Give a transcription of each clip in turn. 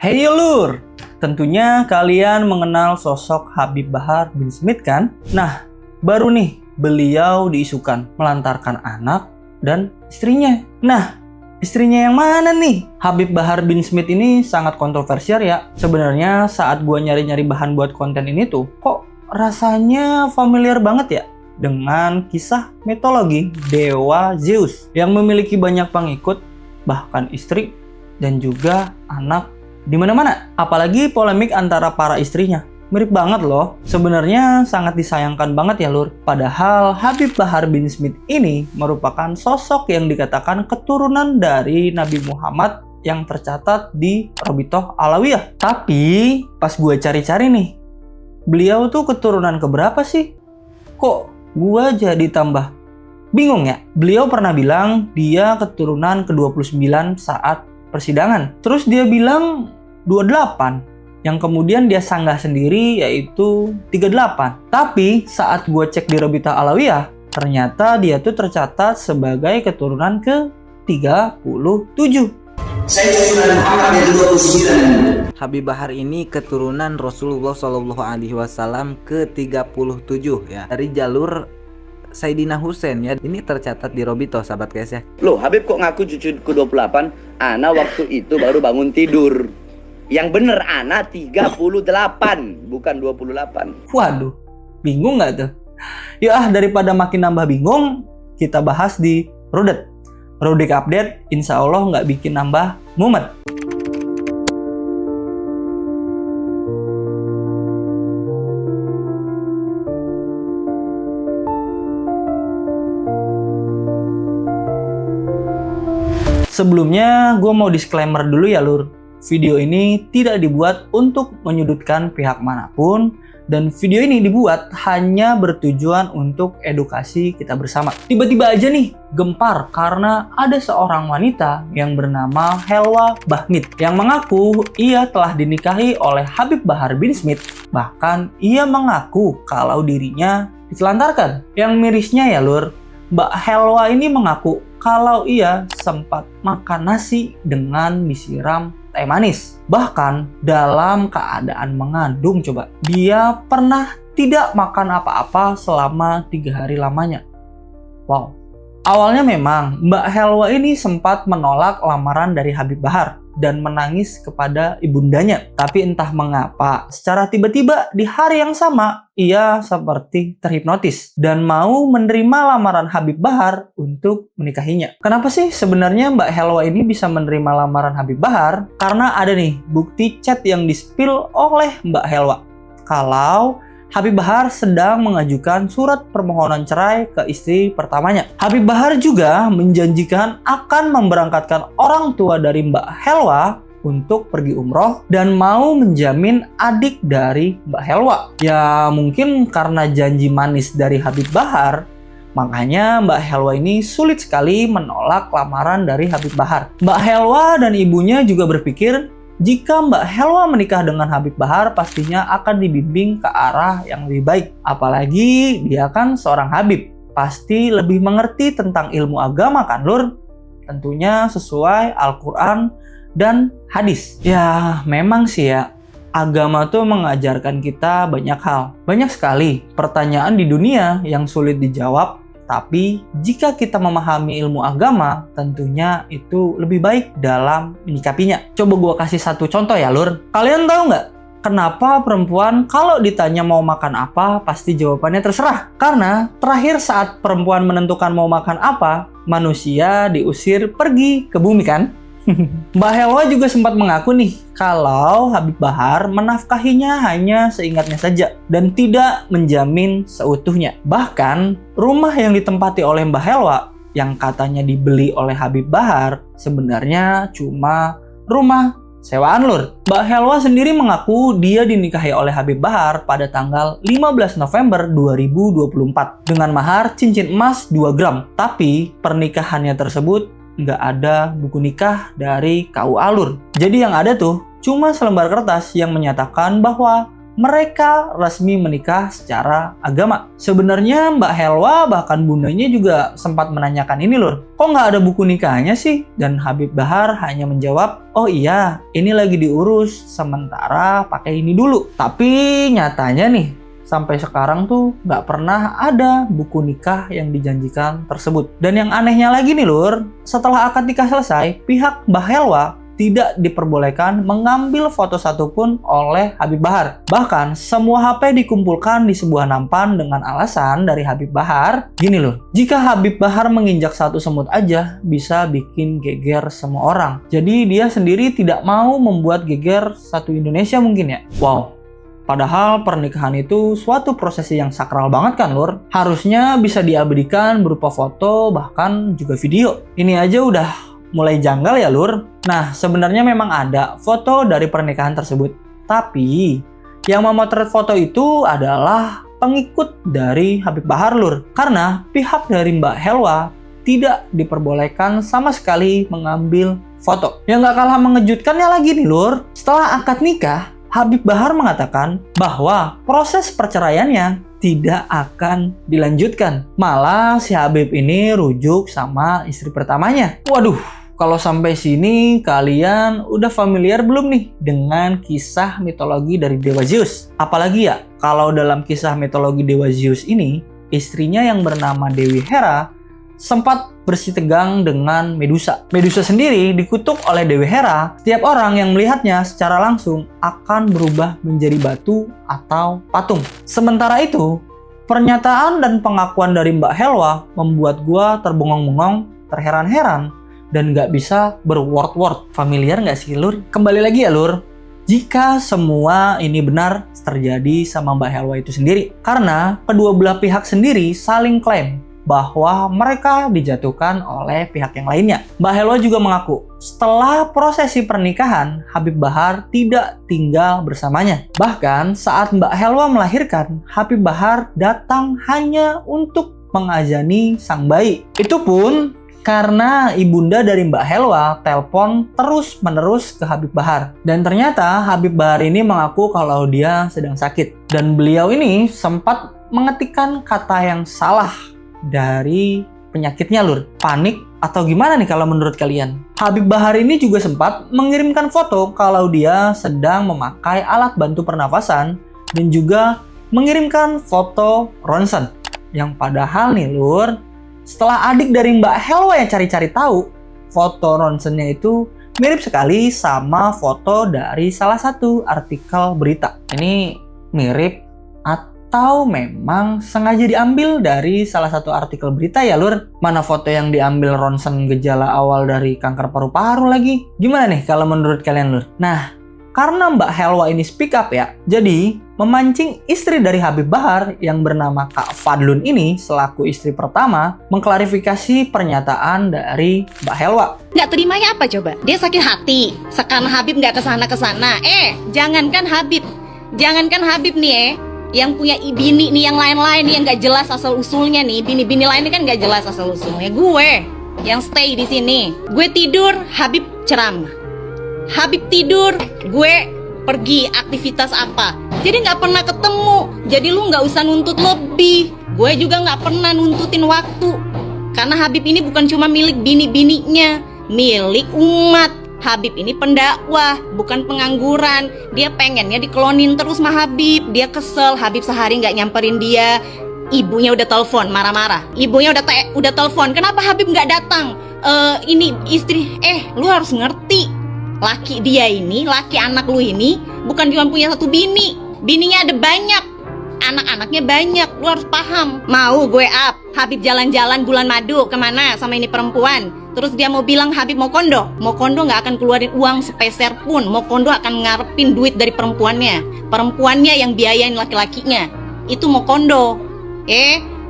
Hey Lur, tentunya kalian mengenal sosok Habib Bahar bin Smith kan? Nah, baru nih beliau diisukan melantarkan anak dan istrinya. Nah, istrinya yang mana nih? Habib Bahar bin Smith ini sangat kontroversial ya. Sebenarnya saat gua nyari-nyari bahan buat konten ini tuh, kok rasanya familiar banget ya dengan kisah mitologi dewa Zeus yang memiliki banyak pengikut, bahkan istri dan juga anak di mana-mana. Apalagi polemik antara para istrinya. Mirip banget loh. Sebenarnya sangat disayangkan banget ya Lur. Padahal Habib Bahar bin Smith ini merupakan sosok yang dikatakan keturunan dari Nabi Muhammad yang tercatat di Robitoh Alawiyah. Tapi pas gue cari-cari nih, beliau tuh keturunan keberapa sih? Kok gue jadi tambah bingung ya? Beliau pernah bilang dia keturunan ke-29 saat persidangan. Terus dia bilang 28, yang kemudian dia sanggah sendiri yaitu 38. Tapi saat gue cek di Robitoh Alawiyah, ternyata dia tuh tercatat sebagai keturunan ke-37. Habib Bahar ini keturunan Rasulullah SAW ke-37 ya, dari jalur Sayyidina Husain ya. Ini tercatat di Robitoh sahabat guys ya. Loh, Habib kok ngaku cucu ke-28? Ana waktu itu baru bangun tidur. Yang bener Ana 38, bukan 28. Waduh, bingung nggak tuh? Ya daripada makin nambah bingung, kita bahas di Rudet. Rudik update, insya Allah nggak bikin nambah mumet. Sebelumnya, gue mau disclaimer dulu ya Lur. Video ini tidak dibuat untuk menyudutkan pihak manapun, dan video ini dibuat hanya bertujuan untuk edukasi kita bersama. Tiba-tiba aja nih, gempar karena ada seorang wanita yang bernama Helwa Bahmid yang mengaku ia telah dinikahi oleh Habib Bahar bin Smith. Bahkan ia mengaku kalau dirinya ditelantarkan. Yang mirisnya ya Lur, Mbak Helwa ini mengaku kalau ia sempat makan nasi dengan disiram teh manis. Bahkan dalam keadaan mengandung coba. Dia pernah tidak makan apa-apa selama 3 hari lamanya. Wow. Awalnya memang Mbak Helwa ini sempat menolak lamaran dari Habib Bahar dan menangis kepada ibundanya. Tapi entah mengapa, secara tiba-tiba di hari yang sama, ia seperti terhipnotis dan mau menerima lamaran Habib Bahar untuk menikahinya. Kenapa sih sebenarnya Mbak Helwa ini bisa menerima lamaran Habib Bahar? Karena ada nih bukti chat yang di-spill oleh Mbak Helwa kalau Habib Bahar sedang mengajukan surat permohonan cerai ke istri pertamanya. Habib Bahar juga menjanjikan akan memberangkatkan orang tua dari Mbak Helwa untuk pergi umroh dan mau menjamin adik dari Mbak Helwa. Ya mungkin karena janji manis dari Habib Bahar, makanya Mbak Helwa ini sulit sekali menolak lamaran dari Habib Bahar. Mbak Helwa dan ibunya juga berpikir jika Mbak Helwa menikah dengan Habib Bahar, pastinya akan dibimbing ke arah yang lebih baik. Apalagi dia kan seorang Habib, pasti lebih mengerti tentang ilmu agama kan Lur? Tentunya sesuai Al-Quran dan hadis. Ya memang sih ya, agama tuh mengajarkan kita banyak hal. Banyak sekali pertanyaan di dunia yang sulit dijawab. Tapi jika kita memahami ilmu agama, tentunya itu lebih baik dalam menyikapinya. Coba gue kasih satu contoh ya Lur. Kalian tahu nggak kenapa perempuan kalau ditanya mau makan apa, pasti jawabannya terserah? Karena terakhir saat perempuan menentukan mau makan apa, manusia diusir pergi ke bumi kan? Mbak Helwa juga sempat mengaku nih kalau Habib Bahar menafkahinya hanya seingatnya saja dan tidak menjamin seutuhnya. Bahkan rumah yang ditempati oleh Mbak Helwa yang katanya dibeli oleh Habib Bahar sebenarnya cuma rumah sewaan Lur. Mbak Helwa sendiri mengaku dia dinikahi oleh Habib Bahar pada tanggal 15 November 2024 dengan mahar cincin emas 2 gram. Tapi pernikahannya tersebut nggak ada buku nikah dari KUA Lur. Jadi yang ada tuh cuma selembar kertas yang menyatakan bahwa mereka resmi menikah secara agama. Sebenarnya Mbak Helwa bahkan bundanya juga sempat menanyakan ini lur, kok nggak ada buku nikahnya sih? Dan Habib Bahar hanya menjawab, oh iya, ini lagi diurus, sementara pakai ini dulu. Tapi nyatanya nih, sampai sekarang tuh nggak pernah ada buku nikah yang dijanjikan tersebut. Dan yang anehnya lagi nih lur, setelah akad nikah selesai, pihak Mbak Helwa tidak diperbolehkan mengambil foto satupun oleh Habib Bahar. Bahkan semua HP dikumpulkan di sebuah nampan dengan alasan dari Habib Bahar, gini loh, jika Habib Bahar menginjak satu semut aja bisa bikin geger semua orang. Jadi dia sendiri tidak mau membuat geger satu Indonesia mungkin ya. Wow. Padahal pernikahan itu suatu prosesi yang sakral banget kan lur. Harusnya bisa diabadikan berupa foto bahkan juga video. Ini aja udah mulai janggal ya lur. Nah sebenarnya memang ada foto dari pernikahan tersebut, tapi yang memotret foto itu adalah pengikut dari Habib Bahar lur. Karena pihak dari Mbak Helwa tidak diperbolehkan sama sekali mengambil foto. Yang gak kalah mengejutkannya lagi nih lur, setelah akad nikah Habib Bahar mengatakan bahwa proses perceraiannya tidak akan dilanjutkan. Malah si Habib ini rujuk sama istri pertamanya. Waduh, kalau sampai sini kalian udah familiar belum nih dengan kisah mitologi dari Dewa Zeus? Apalagi ya, kalau dalam kisah mitologi Dewa Zeus ini, istrinya yang bernama Dewi Hera sempat bersitegang dengan Medusa. Medusa sendiri dikutuk oleh Dewi Hera. Setiap orang yang melihatnya secara langsung akan berubah menjadi batu atau patung. Sementara itu, pernyataan dan pengakuan dari Mbak Helwa membuat gua terbengong-bengong, terheran-heran, dan nggak bisa berword-word. Familiar nggak sih lur? Kembali lagi ya lur, jika semua ini benar terjadi sama Mbak Helwa itu sendiri. Karena kedua belah pihak sendiri saling klaim bahwa mereka dijatuhkan oleh pihak yang lainnya. Mbak Helwa juga mengaku setelah prosesi pernikahan Habib Bahar tidak tinggal bersamanya. Bahkan saat Mbak Helwa melahirkan, Habib Bahar datang hanya untuk mengazani sang bayi. Itu pun karena ibunda dari Mbak Helwa telepon terus-menerus ke Habib Bahar. Dan ternyata Habib Bahar ini mengaku kalau dia sedang sakit. Dan beliau ini sempat mengetikkan kata yang salah dari penyakitnya lur. Panik atau gimana nih kalau menurut kalian? Habib Bahar ini juga sempat mengirimkan foto kalau dia sedang memakai alat bantu pernafasan dan juga mengirimkan foto ronsen. Yang padahal nih lur, setelah adik dari Mbak Helwa yang cari-cari tahu, foto ronsennya itu mirip sekali sama foto dari salah satu artikel berita. Ini mirip atau memang sengaja diambil dari salah satu artikel berita ya lur? Mana foto yang diambil ronsen gejala awal dari kanker paru-paru lagi? Gimana nih kalau menurut kalian lur? Nah, karena Mbak Helwa ini speak up ya, jadi memancing istri dari Habib Bahar yang bernama Kak Fadlun ini selaku istri pertama mengklarifikasi pernyataan dari Mbak Helwa. Nggak terimanya apa coba? Dia sakit hati, sekarang Habib nggak kesana-kesana. Jangankan Habib nih yang punya bini nih yang lain-lain nih yang nggak jelas asal usulnya nih, bini-bini lain ini kan nggak jelas asal usulnya. Gue yang stay di sini, gue tidur, Habib ceramah. Habib tidur, gue pergi aktivitas apa. Jadi nggak pernah ketemu. Jadi lu nggak usah nuntut lebih. Gue juga nggak pernah nuntutin waktu. Karena Habib ini bukan cuma milik bini-bininya, milik umat. Habib ini pendakwah, bukan pengangguran. Dia pengennya diklonin terus sama Habib. Dia kesel, Habib sehari nggak nyamperin dia. Ibunya udah telepon, marah-marah. Ibunya udah telepon, kenapa Habib nggak datang? Ini istri, lu harus ngerti. Laki dia ini, laki anak lu ini bukan cuma punya satu bini. Bininya ada banyak, anak-anaknya banyak. Lu harus paham. Mau gue up Habib jalan-jalan bulan madu kemana sama ini perempuan, terus dia mau bilang Habib mau kondo gak akan keluarin uang sepeser pun. Mau kondo akan ngarepin duit dari perempuannya yang biayain laki-lakinya. Itu mau kondo.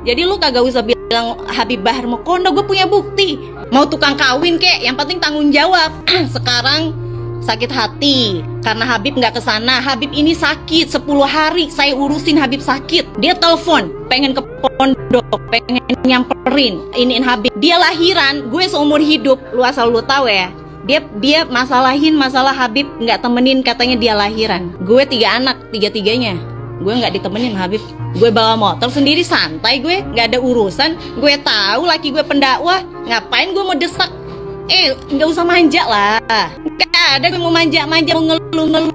Jadi lu kagak usah bilang Habib Bahar mau kondo. Gue punya bukti. Mau tukang kawin kek, yang penting tanggung jawab. Sekarang sakit hati karena Habib nggak kesana. Habib ini sakit 10 hari saya urusin. Habib sakit, dia telepon pengen ke pondok, pengen nyamperin iniin Habib. Dia lahiran, gue seumur hidup, lu asal lu tahu ya, Dia masalahin masalah Habib nggak temenin, katanya dia lahiran. Gue 3 anak, tiga-tiganya gue nggak ditemenin Habib. Gue bawa motor sendiri santai, gue nggak ada urusan. Gue tahu laki gue pendakwah, ngapain gue mau desak? Nggak usah manja lah. Nggak ada gue mau manja-manja, mau ngeluh-ngeluh.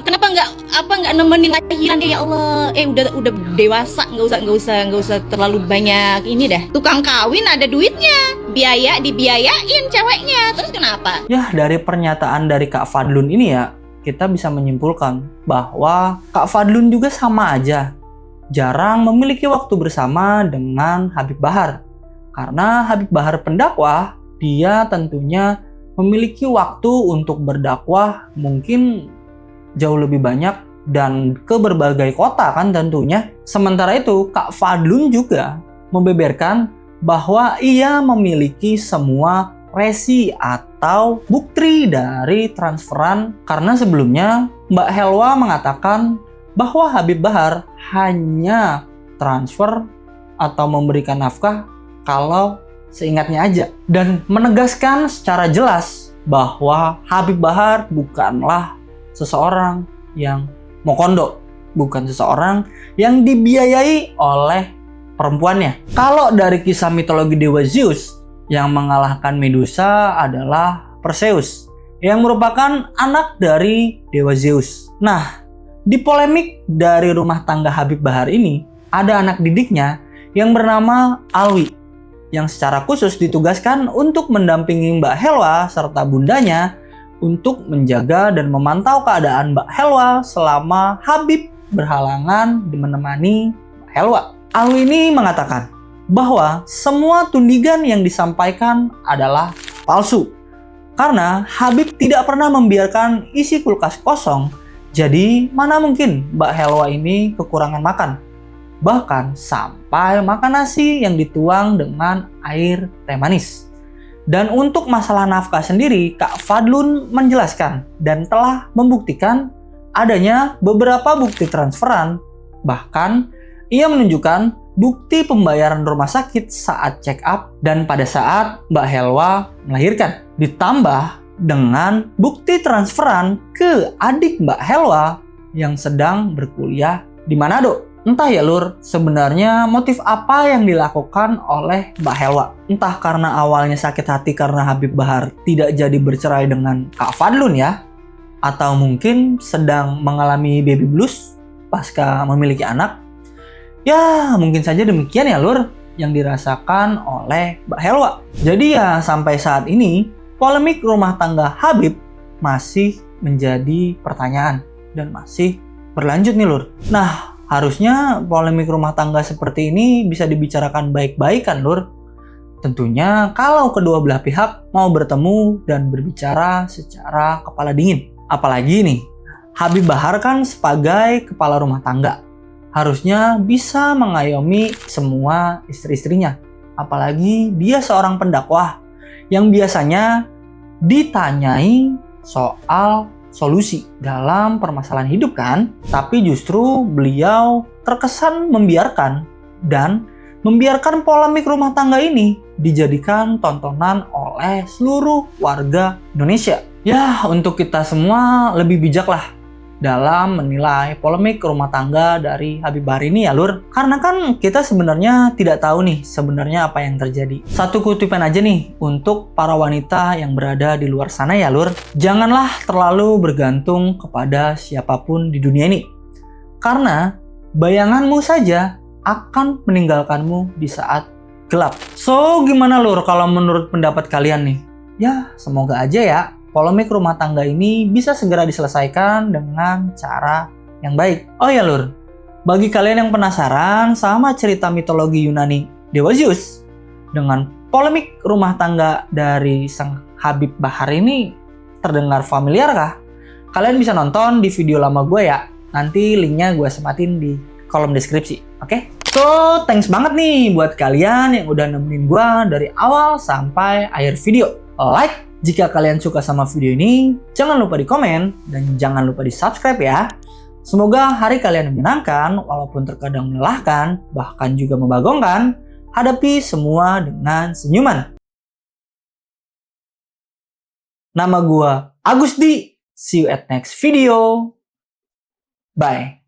Kenapa nggak nemenin lahiran? Ya Allah, udah dewasa, nggak usah terlalu banyak ini dah. Tukang kawin ada duitnya, dibiayain ceweknya. Terus kenapa? Ya, dari pernyataan dari Kak Fadlun ini ya, kita bisa menyimpulkan bahwa Kak Fadlun juga sama aja jarang memiliki waktu bersama dengan Habib Bahar. Karena Habib Bahar pendakwah, dia tentunya memiliki waktu untuk berdakwah mungkin jauh lebih banyak dan ke berbagai kota kan tentunya. Sementara itu Kak Fadlun juga membeberkan bahwa ia memiliki semua resi atau bukti dari transferan, karena sebelumnya Mbak Helwa mengatakan bahwa Habib Bahar hanya transfer atau memberikan nafkah kalau seingatnya aja, dan menegaskan secara jelas bahwa Habib Bahar bukanlah seseorang yang mau kondo, bukan seseorang yang dibiayai oleh perempuannya. Kalau dari kisah mitologi dewa Zeus, yang mengalahkan Medusa adalah Perseus, yang merupakan anak dari dewa Zeus. Nah, di polemik dari rumah tangga Habib Bahar ini, ada anak didiknya yang bernama Alwi, yang secara khusus ditugaskan untuk mendampingi Mbak Helwa serta bundanya untuk menjaga dan memantau keadaan Mbak Helwa selama Habib berhalangan menemani Mbak Helwa. Alwi ini mengatakan bahwa semua tudingan yang disampaikan adalah palsu, karena Habib tidak pernah membiarkan isi kulkas kosong. Jadi mana mungkin Mbak Helwa ini kekurangan makan, bahkan sampai makan nasi yang dituang dengan air teh manis. Dan untuk masalah nafkah sendiri, Kak Fadlun menjelaskan dan telah membuktikan adanya beberapa bukti transferan. Bahkan ia menunjukkan bukti pembayaran rumah sakit saat check up dan pada saat Mbak Helwa melahirkan. Ditambah dengan bukti transferan ke adik Mbak Helwa yang sedang berkuliah di Manado. Entah ya Lur, sebenarnya motif apa yang dilakukan oleh Mbak Helwa? Entah karena awalnya sakit hati karena Habib Bahar tidak jadi bercerai dengan Kak Fadlun ya, atau mungkin sedang mengalami baby blues pasca memiliki anak. Ya, mungkin saja demikian ya Lur yang dirasakan oleh Mbak Helwa. Jadi ya sampai saat ini polemik rumah tangga Habib masih menjadi pertanyaan dan masih berlanjut nih Lur. Nah, harusnya polemik rumah tangga seperti ini bisa dibicarakan baik-baik kan Lur? Tentunya kalau kedua belah pihak mau bertemu dan berbicara secara kepala dingin. Apalagi nih, Habib Bahar kan sebagai kepala rumah tangga harusnya bisa mengayomi semua istri-istrinya. Apalagi dia seorang pendakwah yang biasanya ditanyai soal solusi dalam permasalahan hidup kan. Tapi justru beliau terkesan membiarkan polemik rumah tangga ini dijadikan tontonan oleh seluruh warga Indonesia. Ya, untuk kita semua lebih bijaklah dalam menilai polemik rumah tangga dari Habib Bahar ini ya Lur. Karena kan kita sebenarnya tidak tahu nih sebenarnya apa yang terjadi. Satu kutipan aja nih untuk para wanita yang berada di luar sana ya Lur. Janganlah terlalu bergantung kepada siapapun di dunia ini. Karena bayanganmu saja akan meninggalkanmu di saat gelap. So gimana Lur kalau menurut pendapat kalian nih? Ya semoga aja ya polemik rumah tangga ini bisa segera diselesaikan dengan cara yang baik. Oh ya Lur, bagi kalian yang penasaran sama cerita mitologi Yunani Dewa Zeus dengan polemik rumah tangga dari sang Habib Bahar ini terdengar familiar kah? Kalian bisa nonton di video lama gue ya. Nanti linknya gue sempatin di kolom deskripsi, oke? So, thanks banget nih buat kalian yang udah nemenin gue dari awal sampai akhir video. Like jika kalian suka sama video ini, jangan lupa di komen dan jangan lupa di subscribe ya. Semoga hari kalian menyenangkan, walaupun terkadang melelahkan, bahkan juga membagongkan. Hadapi semua dengan senyuman. Nama gua Agusdi. See you at next video. Bye.